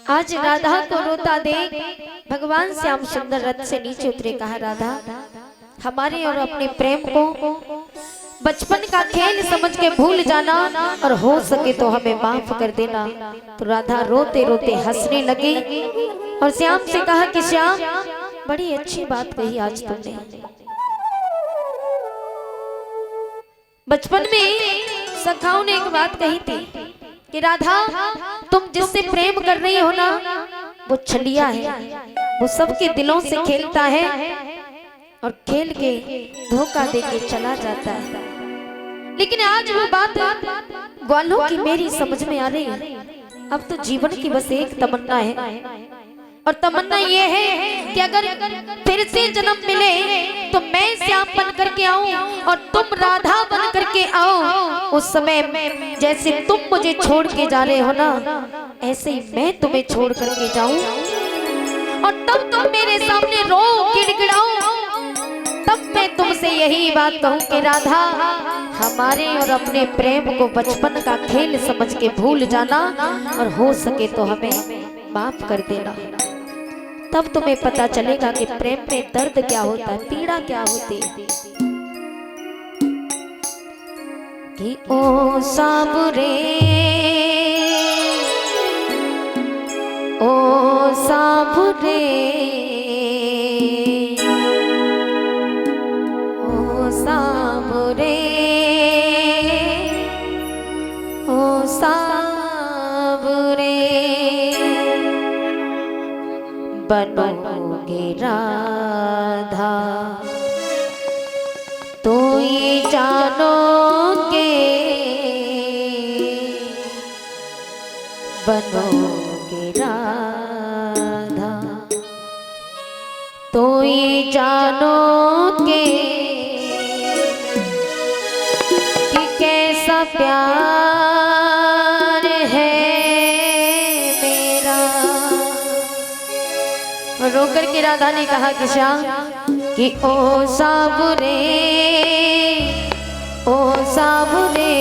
आज राधा को रोता देख भगवान श्याम सुंदर रथ से नीचे उतरे। कहा, राधा हमारे और अपने प्रेम को बचपन का खेल समझ के भूल जाना और हो सके तो हमें माफ कर देना। तो राधा रोते रोते हंसने लगी और श्याम से कहा कि श्याम, बड़ी अच्छी बात कही आज तुमने। बचपन में सखाओं ने एक बात कही थी कि राधा, तुम जिससे प्रेम कर रही हो ना, वो छलिया है, वो सबके दिलों से खेलता है और खेल के धोखा देके चला जाता है। लेकिन आज वो बात ग्वालों की मेरी समझ में आ रही है। अब तो जीवन की बस एक तमन्ना है और तमन्ना ये है कि अगर फिर से जन्म मिले तो मैं श्याम बन करके आऊं और तुम राधा बन करके आओ। उस समय जैसे तुम मुझे छोड़ के जा रहे हो ना, ऐसे ही मैं तुम्हें छोड़ करके जाऊं और तब तुम मेरे सामने रो गिड़गिड़ाओ। तब मैं तुमसे यही बात कहूं कि राधा, हमारे और अपने प्रेम को बचपन का खेल समझ के भूल जाना और हो सके तो हमें माफ कर देना। तब तुम्हें पता चलेगा कि प्रेम में दर्द क्या होता है, पीड़ा क्या होती है। कि ओ साबरे, ओ साबरे, ओ साबरे, ओ साबरे, बनोगे राधा तो ये जानोगे, बनोगे राधा तो ये जानोगे कि कैसा प्यार है मेरा। रो करके राधा ने कहा कि श्याम, कि ओ साबरे, ओ साबरे,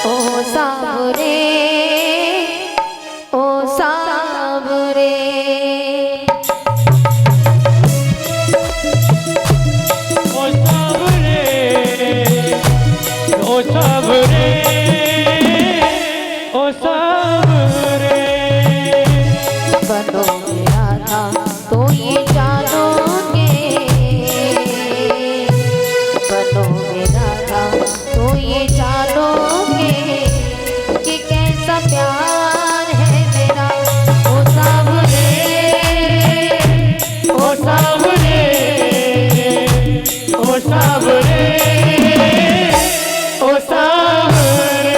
ओ साबरे, ओ साबरे। ओ साबरे, ओ साबरे, ओ साबरे, बनोगे राधा तो ये जानोगे, बनोगे राधा तो ये जानोगे कि कैसा प्यार है मेरा। ओ साबरे, ओ साबरे, ओ साबरे, ओ साबरे।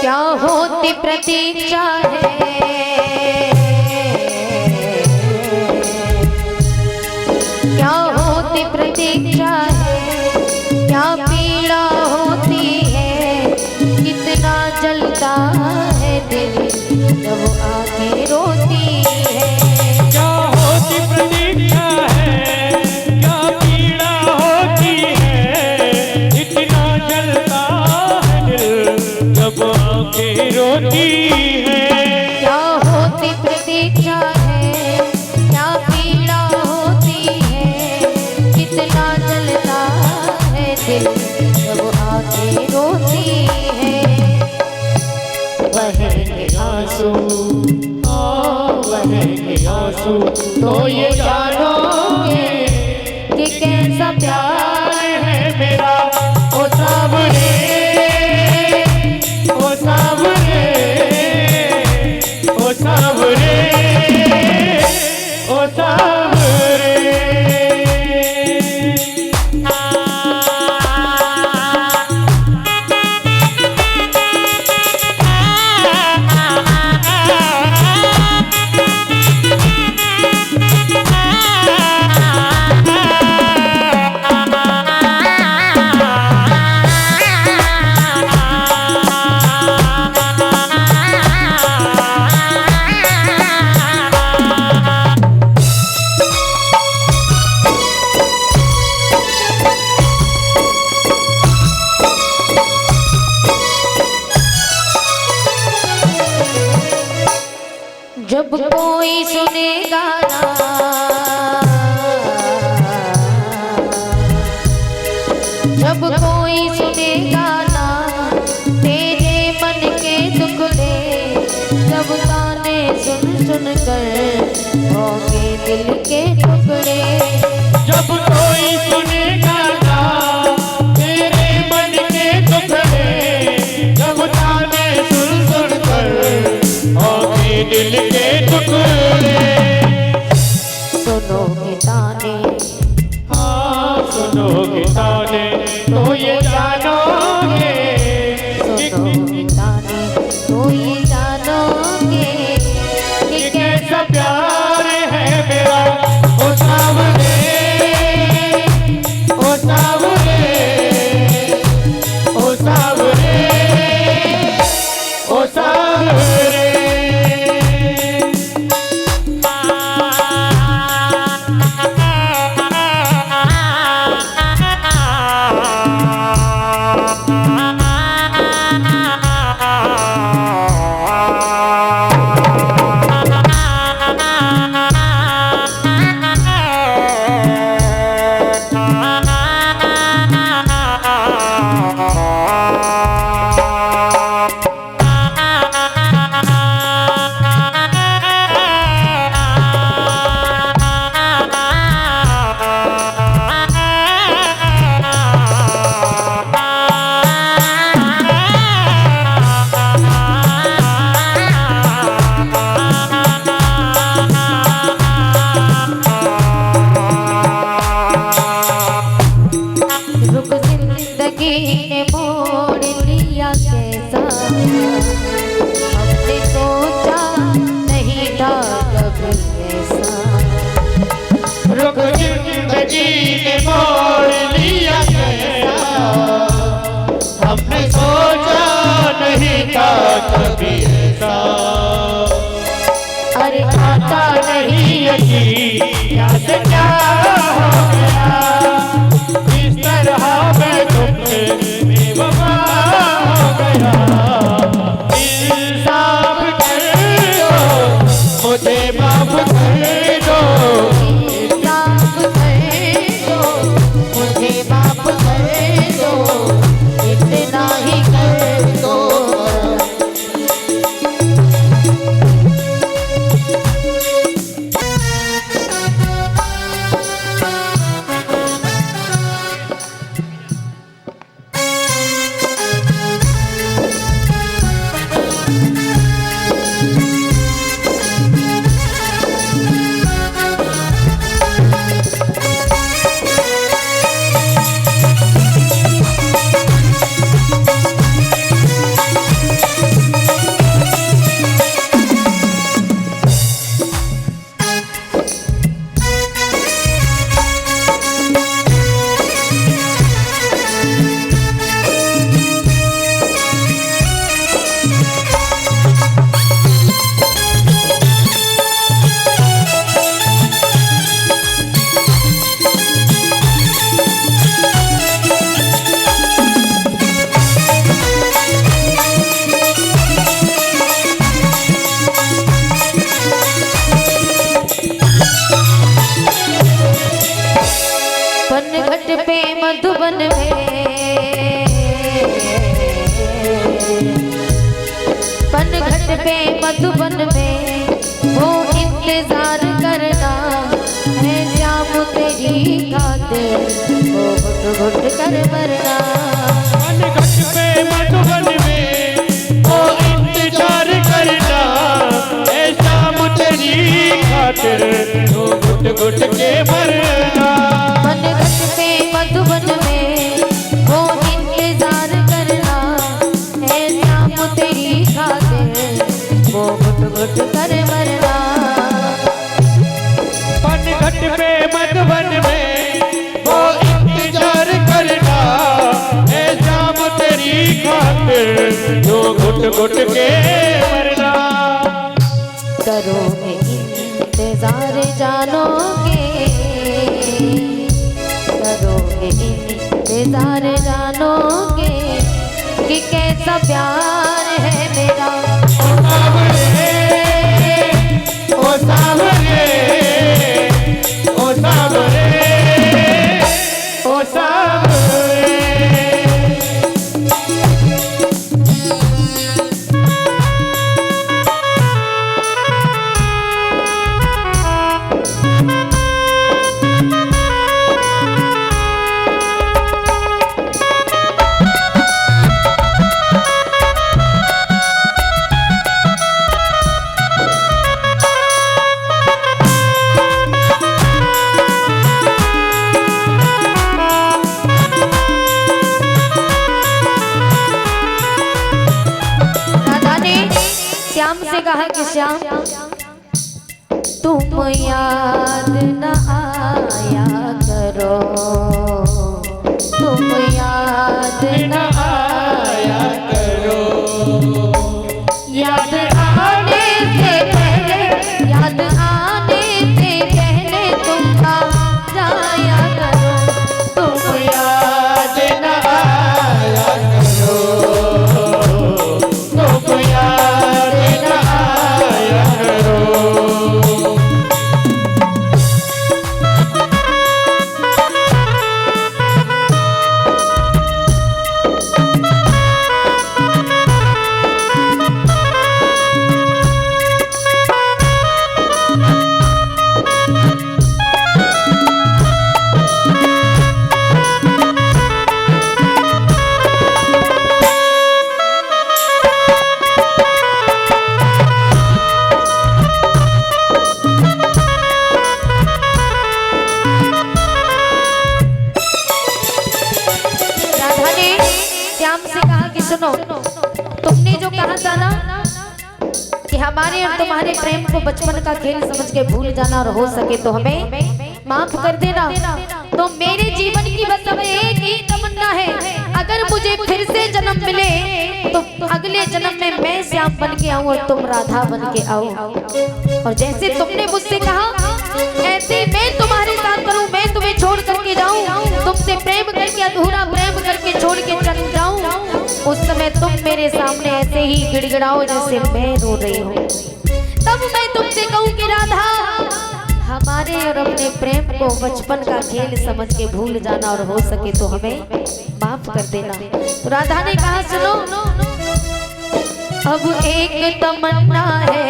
क्या होती प्रतीक्षा है, क्या होती प्रतीक्षा है, क्या पीड़ा होती है, कितना जलता है दिल जब आके रोती है। क्या होती प्रतीक्षा है, क्या पीड़ा होती है, इतना जलता है दिल जब आंखें रोती है। क्या होती प्रतीक्षा है, क्या पीड़ा होती है, कितना जलता है दिल जब आके रोती है। बहेंगे आंसू, बहेंगे आंसू तो ये जानोगे कि कैसा प्यार है मेरा। ओ साबरे, ओ साबरे, ओ साबरे, ओ साबरे। दिल के टुकड़े। जब कोई सुनेगा ना तेरे मन के टुकड़े, जब ताने सुन सुन कर होंगे दिल के टुकड़े। सुनोगे ताने, हाँ सुनोगे ताने तो ये जानोगे, सुनोगे ताने तो ये जानोगे कि कैसा प्यार है मेरा। ओ सावरे, ओ सावरे, ओ सावरे, ओ सावरे। रुक जिंदगी ने मोड़ लिया कैसा, हमने सोचा नहीं था कभी ऐसा। रुक जिंदगी ने मोड़ लिया कैसा, हमने सोचा नहीं था कभी ऐसा। अरे आता नहीं यकीन क्या से क्या हो गया, इस तरह मैं तुमसे बेवफा हो गया। इंसाफ कर दो, मुझे माफ कर दो, इंसाफ कर दो, मुझे माफ कर दो, इतना ही कर दो। पनघट पे मधुबन में, पनघट पे मधुबन में वो इंतजार करना है श्याम तेरी खातिर, वो घुट घुट कर मरना। पनघट पे मधुबन में वो इंतजार करना है शाम तेरी खातिर, वो घुट घुट के मरना। पनघट पे मधुबन में वो इंतजार करना है श्याम तेरी खातिर, वो घुट घुट कर मरना। पनघट पे मधुबन में वो इंतजार करना है शाम तेरी खातिर, वो घुट घुट के मरना। करोगे इंतजार जानोगे, करोगे इंतजार जानोगे कि कैसा प्यार है मेरा। ओ सावरे, ओ सावरे, ओ सावरे। से कहा कि श्याम तुम याद न आया करो, तुम याद न आया करो, याद आने से पहले, याद आने से पहले तुम आ जाया करो, तुम याद न आया करो, तुम याद न आया करो। सुनो, तुमने जो कहा था ना कि हमारे और तुम्हारे प्रेम को बचपन का खेल समझ के भूल जाना और हो सके तो हमें माफ कर देना, तो मेरे जीवन की बस अब एक ही तमन्ना है, अगर मुझे फिर से जन्म मिले तो अगले जन्म में मैं श्याम बन के आऊं और तुम राधा बन के आओ, और जैसे तुमने मुझसे कहा ऐसे मैं तुम्हारे साथ करूं, मैं तुम्हें छोड़ करके जाऊं, तुमसे प्रेम करके अधूरा प्रेम करके छोड़ के चल जाऊं, उस समय तुम मेरे सामने ऐसे ही गिड़गिड़ाओ जैसे मैं रो रही हूँ, तब मैं तुमसे कहूँ कि राधा हमारे और अपने प्रेम को बचपन का खेल समझ के भूल जाना और हो सके तो हमें माफ कर देना। तो राधा ने कहा सुनो, अब एक तमन्ना है,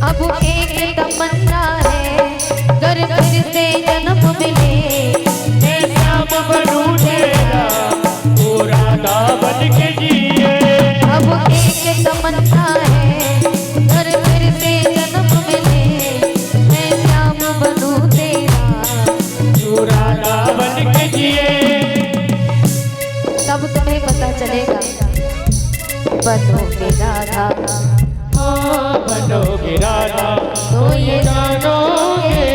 अब एक तमन्ना है, अगर फिर से जन्म मिले मैं श्याम बनूं तेरा, तू राधा बन के जिए। अब एक तमन्ना है, अगर फिर से जन्म मिले मैं श्याम बनूं तेरा, तू राधा बन के जिए। तब तुम्हें पता चलेगा बनोगे राधा, बनोगे राधा तो ये जानोगे,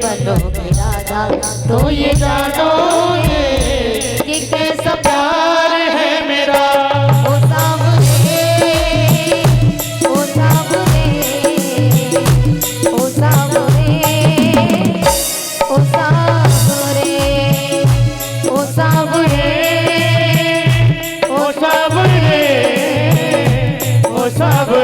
बनोगे राधा तो ये जानोगे कि कैसा प्यार है मेरा। ओ सावरे, ओ सावरे, ओ सावरे, ओ सावरे, ओ सावरे, ओ सावरे, ओ सावरे,